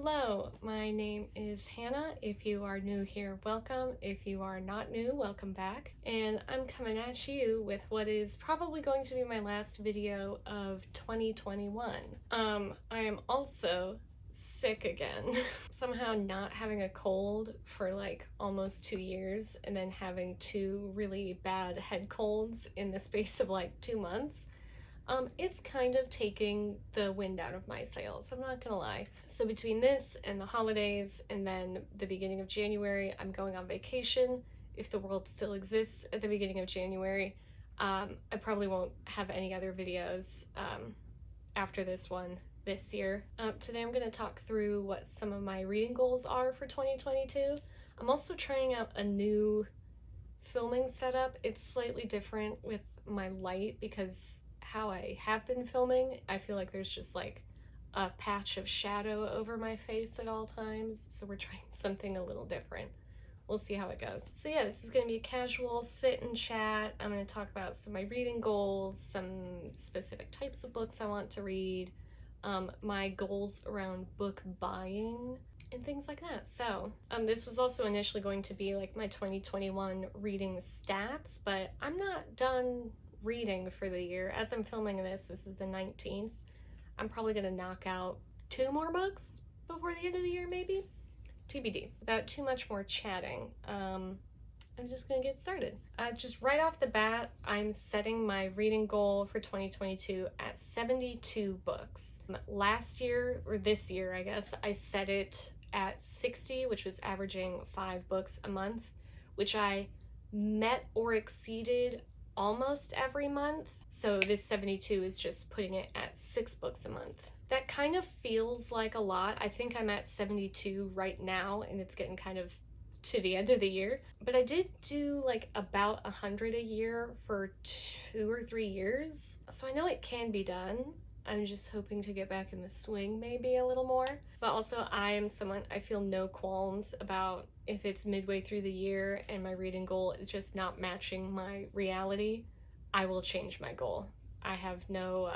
Hello, my name is Hannah. If you are new here, welcome. If you are not new, welcome back. And I'm coming at you with what is probably going to be my last video of 2021. I am also sick again. Somehow not having a cold for like almost 2 years and then having two really bad head colds in the space of like 2 months. It's kind of taking the wind out of my sails, I'm not gonna lie. So between this and the holidays and then the beginning of January, I'm going on vacation. If the world still exists at the beginning of January, I probably won't have any other videos after this one this year. Today I'm gonna talk through what some of my reading goals are for 2022. I'm also trying out a new filming setup. It's slightly different with my light because how I have been filming, I feel like there's just like a patch of shadow over my face at all times, so we're trying something a little different. We'll see how it goes. So yeah, this is going to be a casual sit and chat. I'm going to talk about some of my reading goals, some specific types of books I want to read, my goals around book buying, and things like that. So this was also initially going to be like my 2021 reading stats, but I'm not done reading for the year. As I'm filming this is the 19th. I'm probably gonna knock out 2 more books before the end of the year, maybe. TBD. Without too much more chatting, I'm just gonna get started. Just right off the bat, I'm setting my reading goal for 2022 at 72 books. Last year, or this year I guess, I set it at 60, which was averaging 5 books a month, which I met or exceeded almost every month. So this 72 is just putting it at 6 books a month. That kind of feels like a lot. I think I'm at 72 right now and it's getting kind of to the end of the year. But I did do like about 100 a year for 2 or 3 years. So I know it can be done. I'm just hoping to get back in the swing maybe a little more. But also I am someone, I feel no qualms about if it's midway through the year and my reading goal is just not matching my reality, I will change my goal. I have no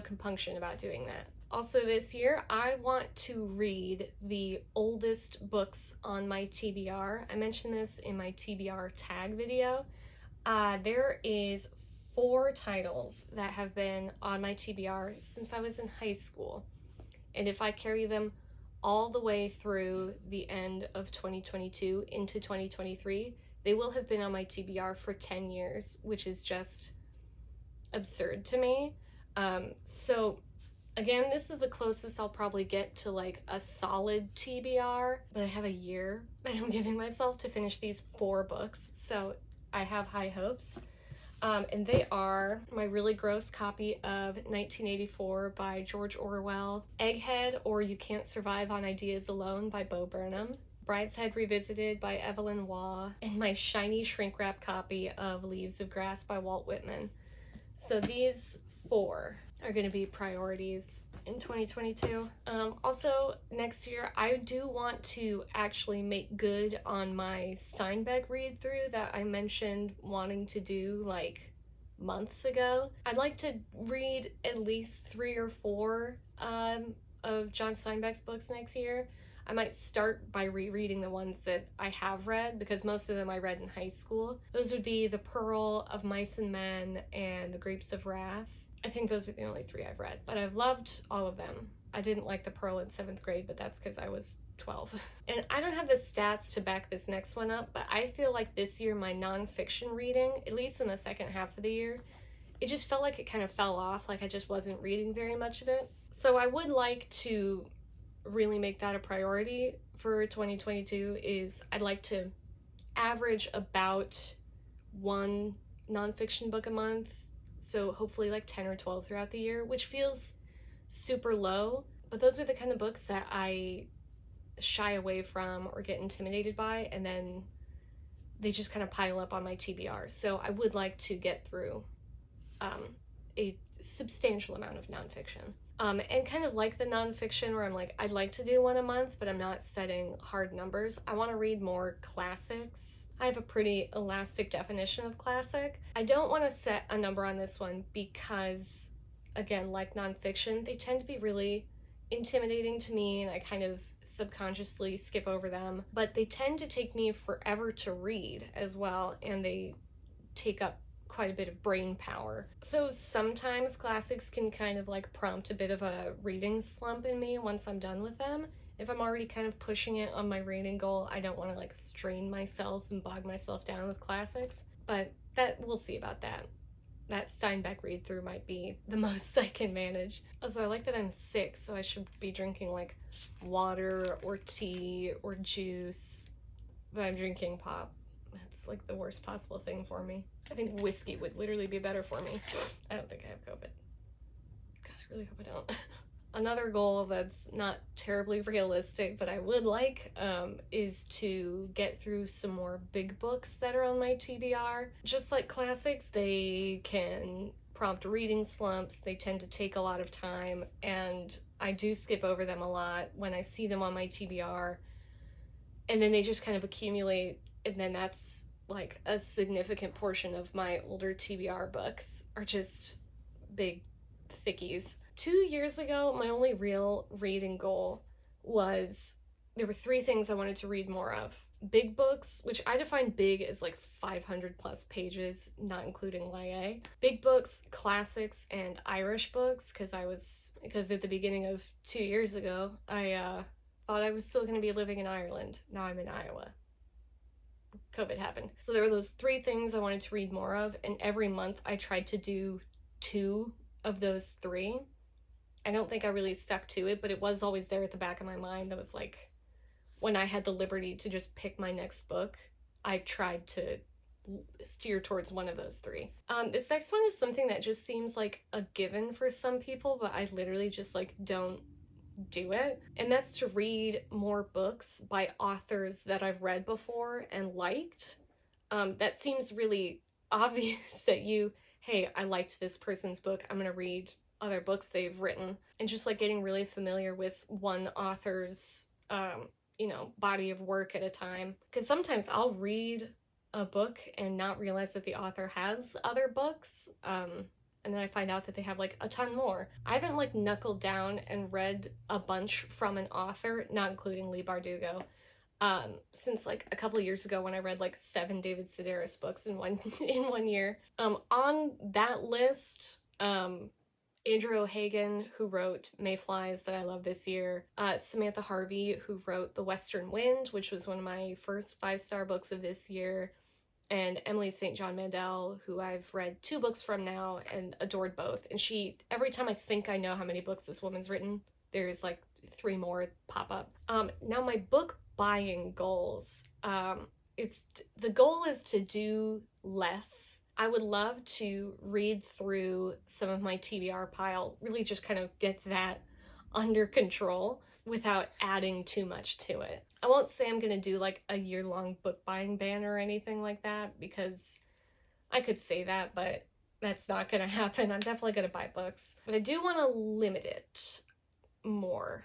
compunction about doing that. Also this year, I want to read the oldest books on my TBR. I mentioned this in my TBR tag video. There is 4 titles that have been on my TBR since I was in high school. And if I carry them all the way through the end of 2022 into 2023, they will have been on my TBR for 10 years, which is just absurd to me. So again, this is the closest I'll probably get to like a solid TBR, but I have a year that I'm giving myself to finish these 4 books, so I have high hopes. And they are my really gross copy of 1984 by George Orwell, Egghead or You Can't Survive on Ideas Alone by Bo Burnham, Brideshead Revisited by Evelyn Waugh, and my shiny shrink wrap copy of Leaves of Grass by Walt Whitman. So these 4 are going to be priorities in 2022. Also, next year, I do want to actually make good on my Steinbeck read through that I mentioned wanting to do like months ago. I'd like to read at least 3 or 4 of John Steinbeck's books next year. I might start by rereading the ones that I have read because most of them I read in high school. Those would be The Pearl of Mice and Men and The Grapes of Wrath. I think those are the only 3 I've read, but I've loved all of them. I didn't like The Pearl in 7th grade, but that's because I was 12. And I don't have the stats to back this next one up, but I feel like this year my nonfiction reading, at least in the second half of the year, it just felt like it kind of fell off, like I just wasn't reading very much of it. So I would like to really make that a priority for 2022 is I'd like to average about 1 nonfiction book a month. So hopefully like 10 or 12 throughout the year, which feels super low, but those are the kind of books that I shy away from or get intimidated by, and then they just kind of pile up on my TBR. So I would like to get through a substantial amount of nonfiction. And kind of like the nonfiction where I'm like, I'd like to do 1 a month, but I'm not setting hard numbers. I want to read more classics. I have a pretty elastic definition of classic. I don't want to set a number on this one because, again, like nonfiction, they tend to be really intimidating to me, and I kind of subconsciously skip over them. But they tend to take me forever to read as well, and they take up quite a bit of brain power. So sometimes classics can kind of like prompt a bit of a reading slump in me once I'm done with them. If I'm already kind of pushing it on my reading goal, I don't want to like strain myself and bog myself down with classics. But that, we'll see about that. That Steinbeck read through might be the most I can manage. Also, I like that I'm sick, so I should be drinking like water or tea or juice, but I'm drinking pop. That's like the worst possible thing for me. I think whiskey would literally be better for me. I don't think I have COVID. God, I really hope I don't. Another goal that's not terribly realistic, but I would like, is to get through some more big books that are on my TBR. Just like classics, they can prompt reading slumps. They tend to take a lot of time, and I do skip over them a lot when I see them on my TBR. And then they just kind of accumulate, and then that's like a significant portion of my older TBR books are just big thickies. 2 years ago, my only real reading goal was, there were 3 things I wanted to read more of. Big books, which I define big as like 500 plus pages, not including YA. Big books, classics, and Irish books, because at the beginning of 2 years ago, I thought I was still going to be living in Ireland. Now I'm in Iowa. COVID happened. So there were those 3 things I wanted to read more of, and every month I tried to do 2 of those 3. I don't think I really stuck to it, but it was always there at the back of my mind. That was like, when I had the liberty to just pick my next book, I tried to steer towards one of those 3. This next one is something that just seems like a given for some people, but I literally just like don't do it. And that's to read more books by authors that I've read before and liked. That seems really obvious that hey, I liked this person's book, I'm gonna read other books they've written, and just like getting really familiar with one author's body of work at a time. Because sometimes I'll read a book and not realize that the author has other books, and then I find out that they have like a ton more. I haven't like knuckled down and read a bunch from an author, not including Leigh Bardugo, since like a couple of years ago when I read like 7 David Sedaris books in one year. On that list, Andrew O'Hagan, who wrote Mayflies that I love this year, Samantha Harvey, who wrote The Western Wind, which was one of my first 5-star books of this year, and Emily St. John Mandel, who I've read 2 books from now and adored both. And every time I think I know how many books this woman's written, there's like 3 more pop up. Now my book buying goals, the goal is to do less. I would love to read through some of my TBR pile, really just kind of get that under control without adding too much to it. I won't say I'm going to do like a year-long book buying ban or anything like that, because I could say that, but that's not going to happen. I'm definitely going to buy books, but I do want to limit it more.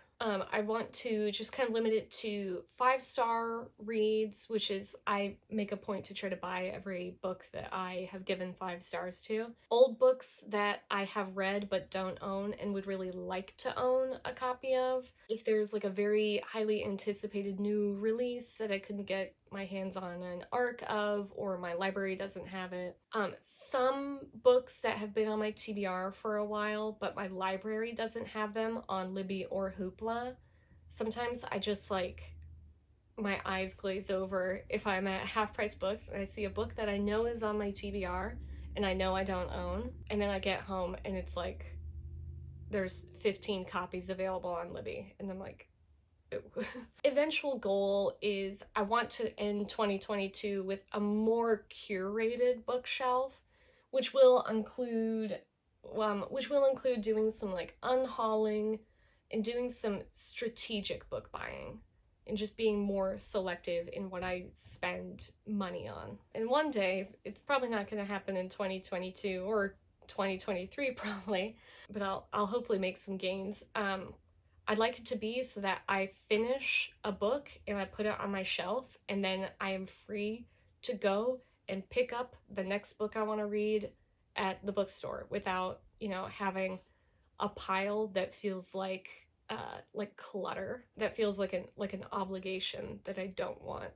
I want to just kind of limit it to 5-star reads, which is, I make a point to try to buy every book that I have given 5 stars to. Old books that I have read but don't own and would really like to own a copy of. If there's like a very highly anticipated new release that I couldn't get my hands on an ARC of, or my library doesn't have it. Some books that have been on my TBR for a while, but my library doesn't have them on Libby or Hoopla. Sometimes I just like, my eyes glaze over if I'm at Half Price Books and I see a book that I know is on my TBR and I know I don't own, and then I get home and it's like, there's 15 copies available on Libby, and I'm like, eventual goal is I want to end 2022 with a more curated bookshelf, which will include doing some like unhauling and doing some strategic book buying and just being more selective in what I spend money on. And one day, it's probably not going to happen in 2022 or 2023 probably, but I'll hopefully make some gains. I'd like it to be so that I finish a book and I put it on my shelf, and then I am free to go and pick up the next book I want to read at the bookstore without, having a pile that feels like like clutter that feels like an obligation that I don't want.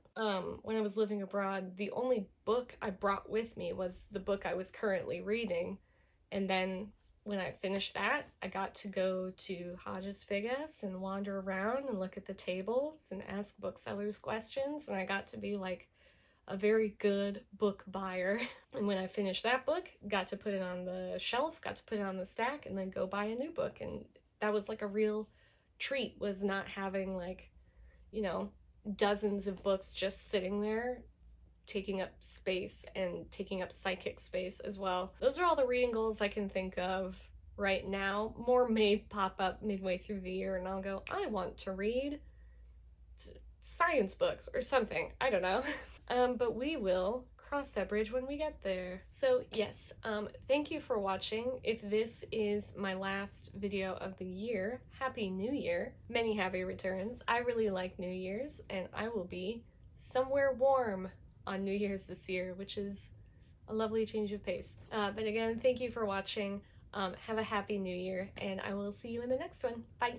When I was living abroad, the only book I brought with me was the book I was currently reading, and then when I finished that, I got to go to Hodges Figgis and wander around and look at the tables and ask booksellers questions, and I got to be like a very good book buyer. And when I finished that book, got to put it on the shelf, got to put it on the stack, and then go buy a new book. And that was like a real treat, was not having like, you know, dozens of books just sitting there taking up space and taking up psychic space as well. Those are all the reading goals I can think of right now. More may pop up midway through the year and I'll go, I want to read science books or something. I don't know. But we will cross that bridge when we get there. So yes, thank you for watching. If this is my last video of the year, Happy New Year. Many happy returns. I really like New Year's, and I will be somewhere warm on New Year's this year, which is a lovely change of pace. But again, thank you for watching. Have a happy New Year, and I will see you in the next one. Bye!